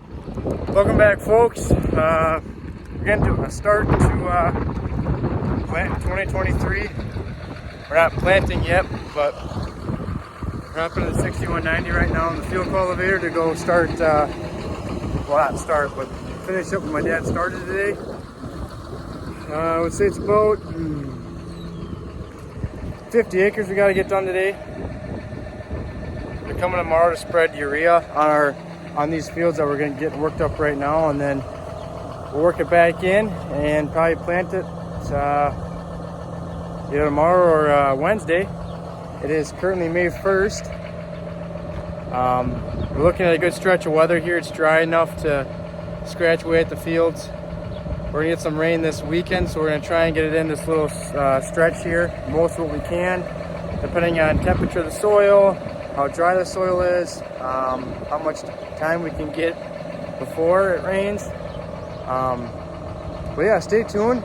Welcome back, folks. We're getting to a start to plant in 2023. We're not planting yet, but we're up into the 6190 right now in the field cultivator to go start, well, not start, but finish up what my dad started today. I would say it's about 50 acres we got to get done today. We're coming tomorrow to spread urea on these fields that we're going to get worked up right now, and then we'll work it back in and probably plant it either tomorrow or Wednesday. It is currently May 1st. We're looking at a good stretch of weather here. It's dry enough to scratch away at the fields. We're gonna get some rain this weekend, so we're gonna try and get it in this little stretch here, most of what we can, depending on temperature of the soil, how dry the soil is, how much time we can get before it rains. But yeah, stay tuned.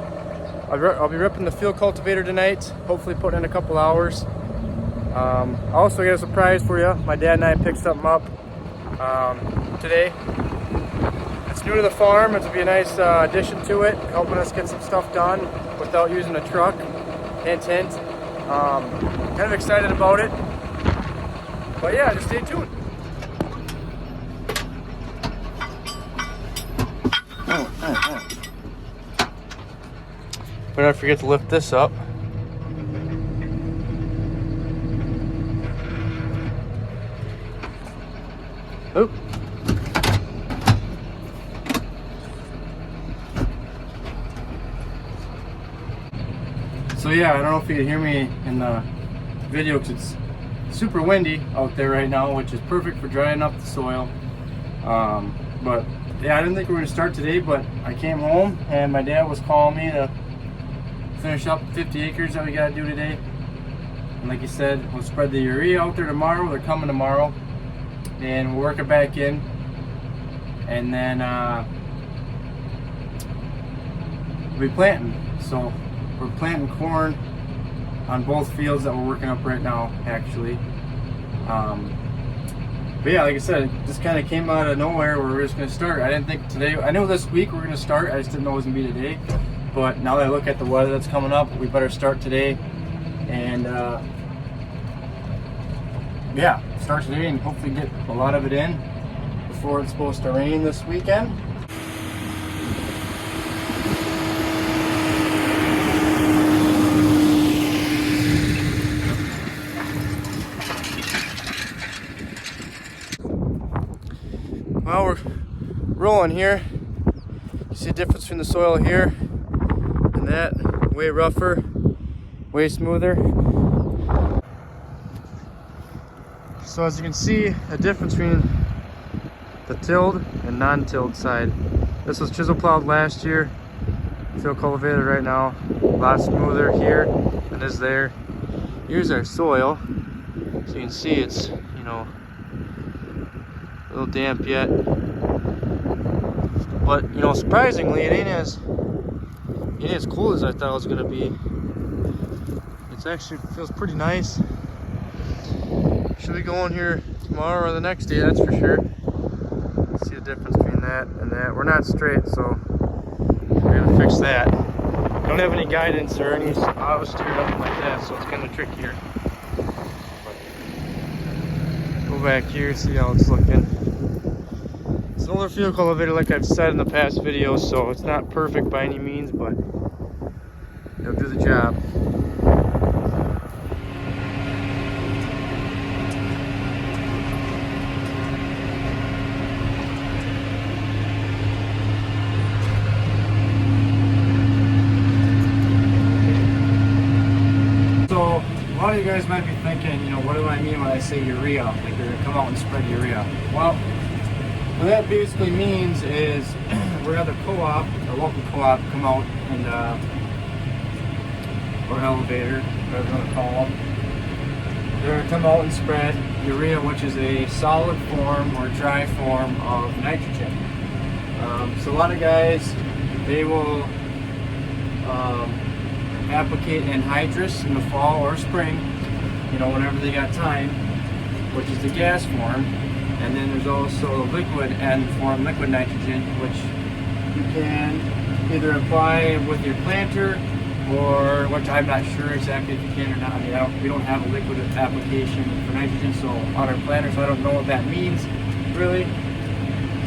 I'll be ripping the field cultivator tonight, hopefully putting in a couple hours. I also got a surprise for you. My dad and I picked something up today. It's new to the farm. It'll be a nice addition to it, helping us get some stuff done without using a truck. Hint, hint. Kind of excited about it. But yeah, just stay tuned. Better not forget to lift this up. Oop. So yeah, I don't know if you can hear me in the video because it's super windy out there right now, which is perfect for drying up the soil. But yeah, I didn't think we were going to start today, but I came home and my dad was calling me to finish up 50 acres that we got to do today. And like he said, we'll spread the urea out there tomorrow. They're coming tomorrow, and we'll work it back in. And then we'll be planting. So we're planting corn on both fields that we're working up right now, actually. But yeah, like I said, it just kind of came out of nowhere where we're just going to start. I didn't think today, I knew this week we were going to start, I just didn't know it was going to be today. But now that I look at the weather that's coming up, we better start today. And yeah, start today and hopefully get a lot of it in before it's supposed to rain this weekend. Well, we're rolling here. You see the difference between the soil here and that. Way rougher, way smoother. So as you can see, the difference between the tilled and non-tilled side. This was chisel plowed last year, field cultivated right now. A lot smoother here than is there. Here's our soil. So you can see it's, you know, a little damp yet, but you know, surprisingly, it ain't as cool as I thought it was gonna be. It's actually feels pretty nice. Should be going here tomorrow or the next day, that's for sure. See the difference between that and that. We're not straight, so we're gonna fix that. Don't have any guidance or any auto steer, nothing like that, so it's kind of trickier. Go back here, see how it's looking. It's an older field cultivator, like I've said in the past videos, so it's not perfect by any means, but it'll do the job. So a lot of you guys might be thinking, you know, what do I mean when I say urea? Like they're gonna come out and spread urea. Well, what that basically means is we're at the co-op, the local co-op, come out and or elevator, whatever you want to call them. They're going to come out and spread urea, which is a solid form or dry form of nitrogen. So a lot of guys, they will applicate anhydrous in the fall or spring, you know, whenever they got time, which is the gas form. And then there's also liquid end form liquid nitrogen, which you can either apply with your planter, or which I'm not sure exactly if you can or not. I mean, we don't have a liquid application for nitrogen so on our planter, so I don't know what that means really.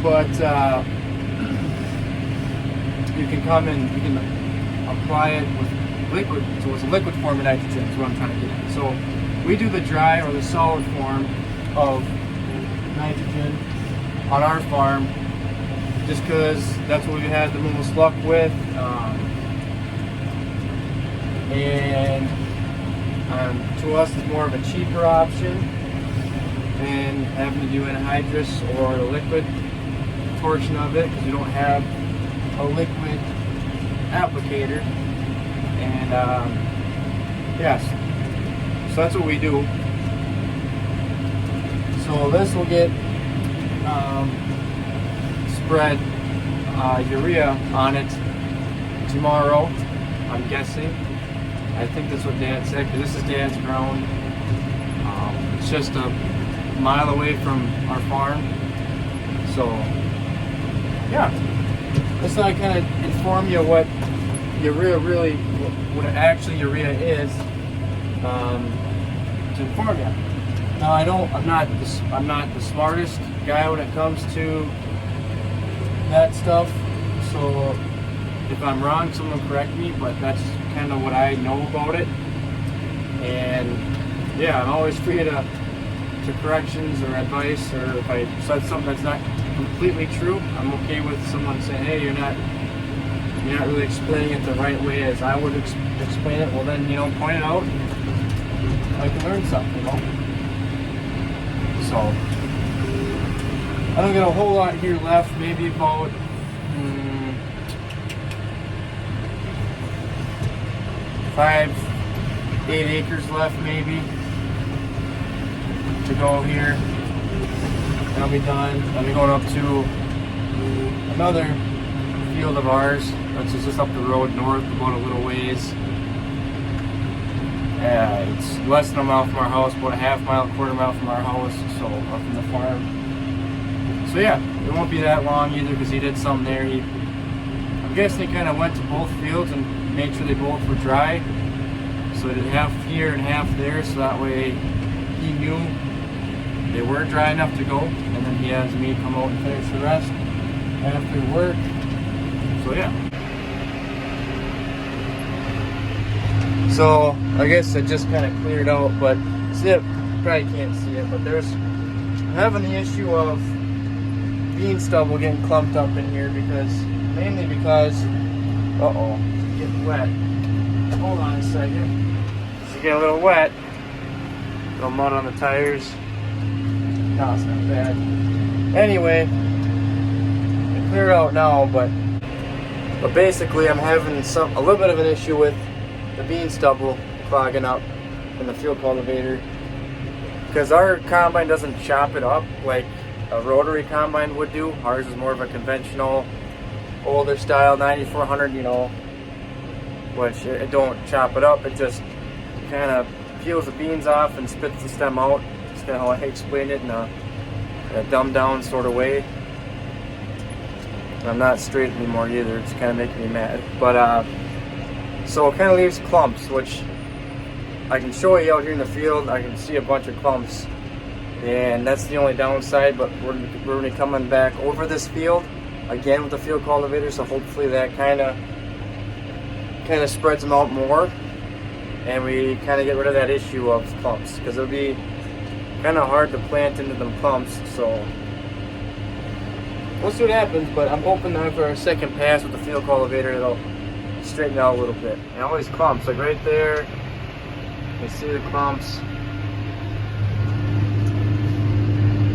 But you can come and you can apply it with liquid, so it's a liquid form of nitrogen is what I'm trying to get at. So we do the dry or the solid form of nitrogen on our farm just because that's what we had the most luck with. And to us it's more of a cheaper option than having to do anhydrous or the liquid portion of it, because we don't have a liquid applicator. And yes, so that's what we do. So this will get spread urea on it tomorrow, I'm guessing. I think that's what Dad said, because this is Dad's ground. It's just a mile away from our farm. So, yeah. Just so I kind of inform you what urea really, what actually urea is, to inform you. Now I'm not the smartest guy when it comes to that stuff. So if I'm wrong, someone correct me, but that's kind of what I know about it. And yeah, I'm always free to corrections or advice, or if I said something that's not completely true, I'm okay with someone saying, hey, you're not really explaining it the right way as I would explain it. Well then, point it out. I can learn something, So I don't got a whole lot here left, maybe about 5-8 acres left maybe to go here. And I'll be done. I'll be going up to another field of ours that's just up the road north about a little ways. It's less than a mile from our house, about a half mile, quarter mile from our house, so up from the farm. So yeah, it won't be that long either, because he did something there. I'm guessing he kind of went to both fields and made sure they both were dry. So he did half here and half there, so that way he knew they were dry enough to go. And then he has me come out and finish the rest after work. So yeah. So I guess it just kind of cleared out, but see it, probably can't see it, but I'm having the issue of bean stubble getting clumped up in here mainly because, it's getting wet. Hold on a second. It's getting a little wet. A little mud on the tires. No, it's not bad. Anyway, it cleared out now, but basically I'm having a little bit of an issue with the bean stubble clogging up in the field cultivator, because our combine doesn't chop it up like a rotary combine would do. Ours is more of a conventional, older style 9400, which it don't chop it up. It just kind of peels the beans off and spits the stem out. That's kind of how I explain it in a dumbed down sort of way. And I'm not straight anymore either. It's kind of making me mad. But so it kind of leaves clumps, which I can show you out here in the field. I can see a bunch of clumps, and that's the only downside. But we're going to be coming back over this field again with the field cultivator, so hopefully that kind of spreads them out more, and we kind of get rid of that issue of clumps, because it'll be kind of hard to plant into them clumps. So we'll see what happens, but I'm hoping that after our second pass with the field cultivator, it'll straighten it out a little bit. And all these clumps, like right there, you see the clumps.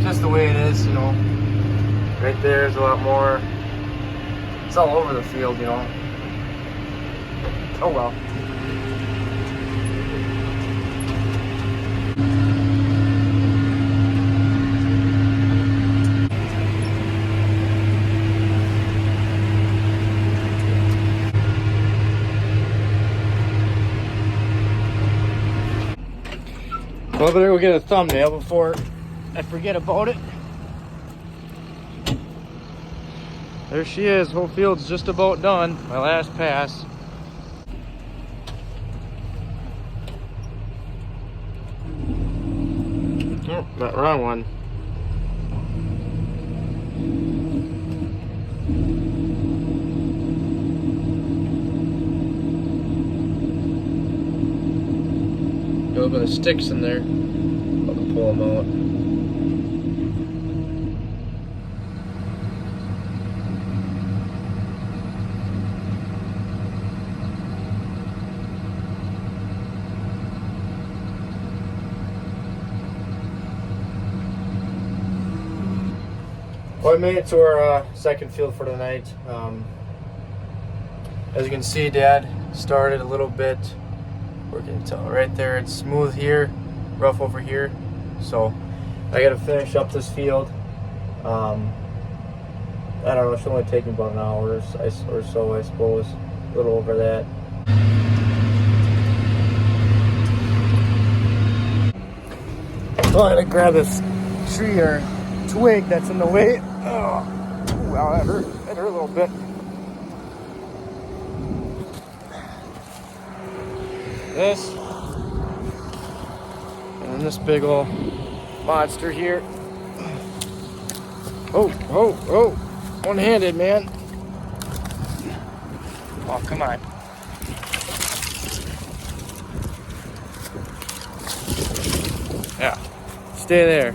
Just the way it is, Right there's a lot more. It's all over the field, Oh well. Well, better go get a thumbnail before I forget about it. There she is. Whole field's just about done. My last pass. Oh, that wrong one. A little bit of sticks in there. I'll pull them out. Well, I made it to our second field for tonight. As you can see, Dad started a little bit. We can tell right there, it's smooth here, rough over here. So I got to finish up this field. I don't know, it should only take me about an hour or so, I suppose, a little over that. So I had to grab this tree or twig that's in the way. Oh, wow, that hurt. That hurt a little bit. This, and then this big old monster here. Oh, one-handed, man. Oh, come on. Yeah, stay there.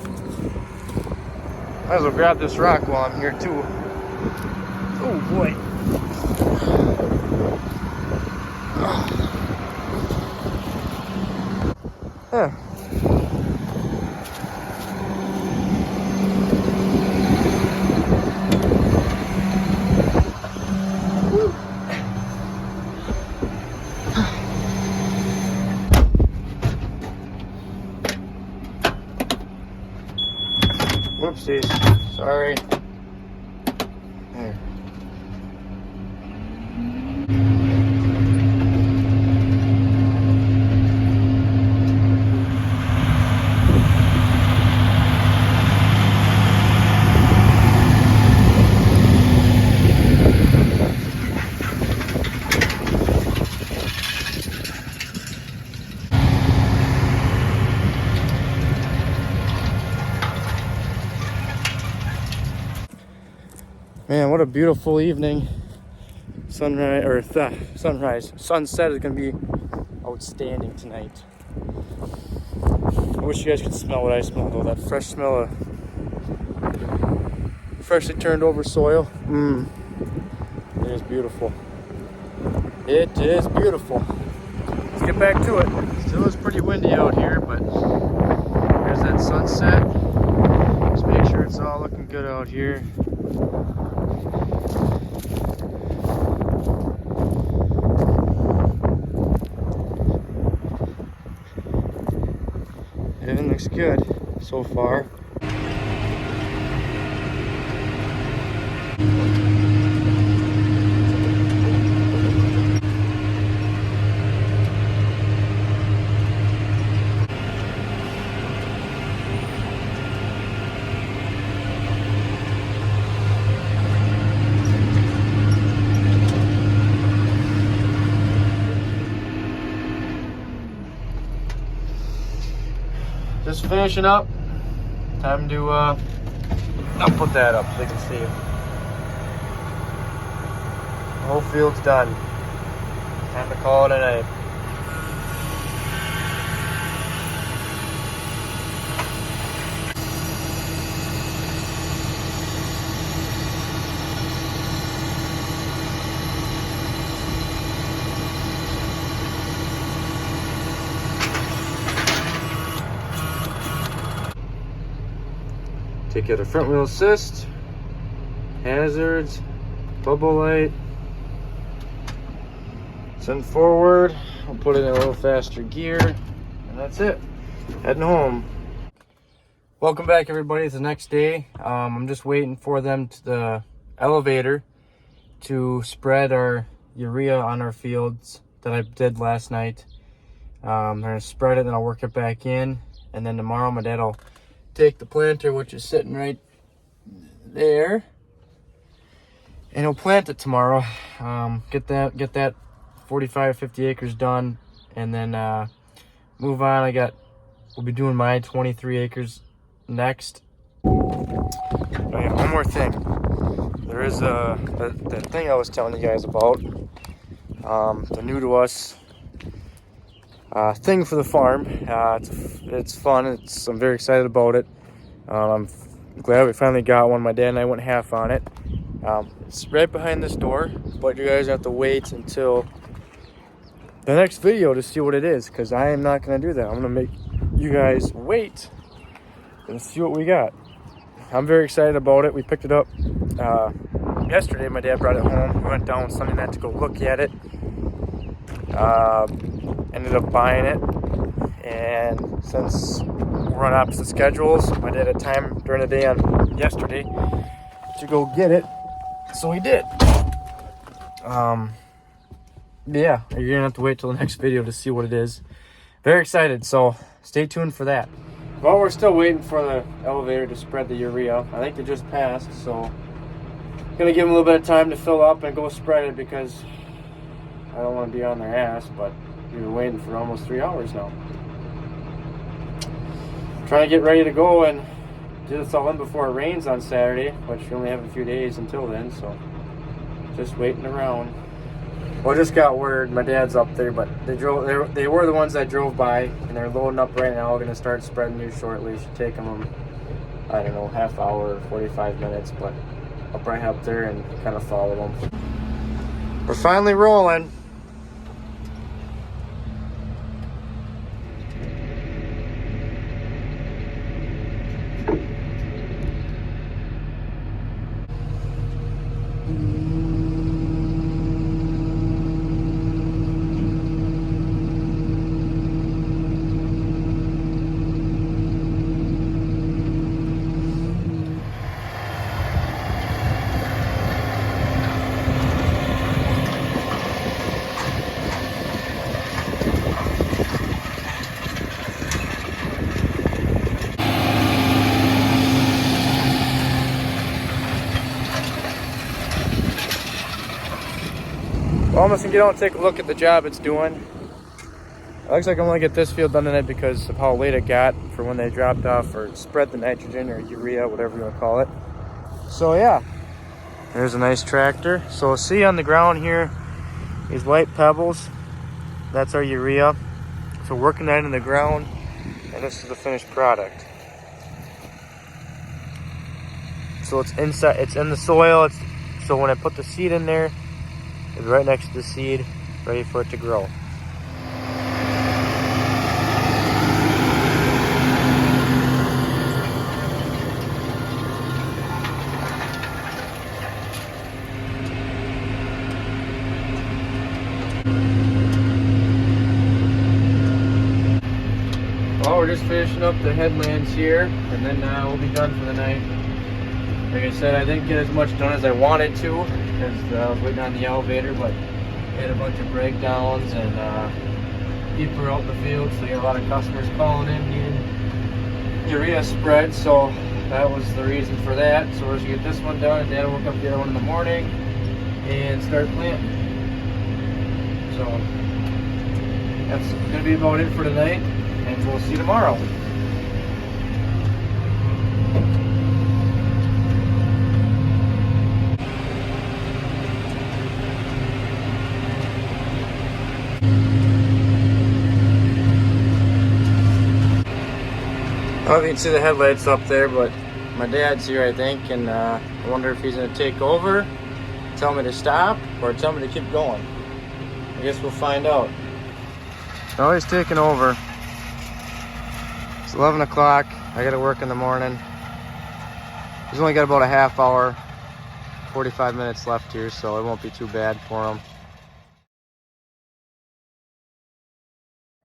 Might as well grab this rock while I'm here too. Oh boy. Yeah. Whoopsies. Sorry. There. Man, what a beautiful evening. Sunset is gonna be outstanding tonight. I wish you guys could smell what I smell though. That fresh smell of freshly turned over soil. It is beautiful. It is beautiful. Let's get back to it. Still is pretty windy out here, but there's that sunset. Just make sure it's all looking good out here. Everything looks good so far. Just finishing up. Time to I'll put that up so they can see. The whole field's done. Time to call it a night. Take out a front wheel assist, hazards, bubble light, send forward. I'll put it in a little faster gear, and that's it. Heading home. Welcome back, everybody. It's the next day. I'm just waiting for them to the elevator to spread our urea on our fields that I did last night. I'm gonna spread it, then I'll work it back in, and then tomorrow my dad will take the planter, which is sitting right there, and he'll plant it tomorrow. Get that 45, 50 acres done, and then move on. We'll be doing my 23 acres next. Oh yeah, one more thing. There is that thing I was telling you guys about. The new to us thing for the farm. It's fun. I'm very excited about it. I'm glad we finally got one. My dad and I went half on it. It's right behind this door, but you guys have to wait until the next video to see what it is, because I am not going to do that. I'm going to make you guys wait and see what we got. I'm very excited about it. We picked it up yesterday. My dad brought it home. We went down Sunday night to go look at it. Ended up buying it, and since we're on opposite schedules, my dad had time during the day on yesterday to go get it, so he did. Yeah, you're gonna have to wait till the next video to see what it is. Very excited, so stay tuned for that. Well, we're still waiting for the elevator to spread the urea. I think they just passed, so gonna give them a little bit of time to fill up and go spread it, because I don't want to be on their ass, but we've been waiting for almost 3 hours now. Trying to get ready to go and do this all in before it rains on Saturday, which we only have a few days until then, so just waiting around. Well, I just got word my dad's up there, but they were the ones that drove by, and they're loading up right now. We're gonna start spreading these shortly. It should take them, I don't know, half hour, 45 minutes, but I'll probably head up there and kind of follow them. We're finally rolling. Well, I'm just gonna get out and take a look at the job it's doing. It looks like I'm gonna get this field done tonight because of how late it got for when they dropped off or spread the nitrogen or urea, whatever you want to call it. So yeah, there's a nice tractor. So see on the ground here, these white pebbles, that's our urea. So working that in the ground, and this is the finished product. So it's inside, it's in the soil. So when I put the seed in there, it's right next to the seed, ready for it to grow. Well, we're just finishing up the headlands here, and then we'll be done for the night. Like I said, I didn't get as much done as I wanted to, because I was waiting on the elevator, but we had a bunch of breakdowns and people out in the field, so you got a lot of customers calling in needing urea spread, so that was the reason for that. So we're just gonna get this one done, and Dad will work up the other one in the morning and start planting. So that's gonna be about it for tonight, and we'll see you tomorrow. I don't know if you can see the headlights up there, but my dad's here, I think, and I wonder if he's going to take over, tell me to stop, or tell me to keep going. I guess we'll find out. No, he's taking over. It's 11 o'clock. I got to work in the morning. He's only got about a half hour, 45 minutes left here, so it won't be too bad for him.